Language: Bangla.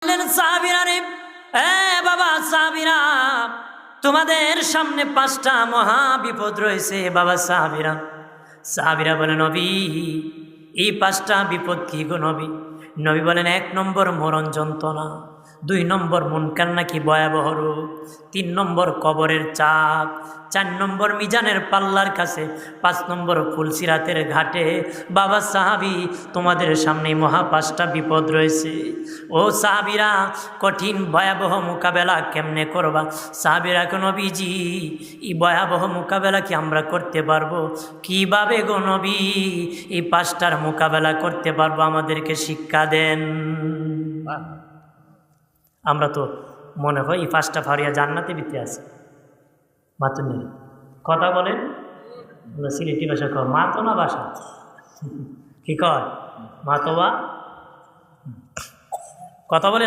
সাহাবীরা রে, এ বাবা সাহাবীরা, তোমাদের সামনে 5টা মহা বিপদ রয়েছে বাবা সাহাবীরা। সাহাবীরা বলে নবী, এই 5টা বিপদ কি গো নবী? নবী বলেন 1 নম্বর মরণ যন্ত্রণা, 2 নম্বর মুনকার নাকি ভয়াবহ রোগ, 3 নম্বর কবরের চাপ, 4 নম্বর মিজানের পাল্লার কাছে, 5 নম্বর ফুলসিরাতের ঘাটে। বাবা সাহাবী, তোমাদের সামনে মহা 5টা বিপদ রয়েছে। ও সাহাবীরা, কঠিন ভয়াবহ মোকাবেলা কেমনে করবা? সাহাবীরা কেন নবীজি, এই ভয়াবহ মোকাবেলা কি আমরা করতে পারবো? কিভাবে গো নবী এই 5টার মোকাবেলা করতে পারবো? আমাদেরকে শিক্ষা দেন। আমরা তো মনে হয় এই 5টা ফারিয়া জান্নাতে বিতে আছে। মাতুন নেই কথা বলেন, আমরা সিলেটি ভাষা কর মাতো না ভাষা কি কর মাতোবা কথা বলেন।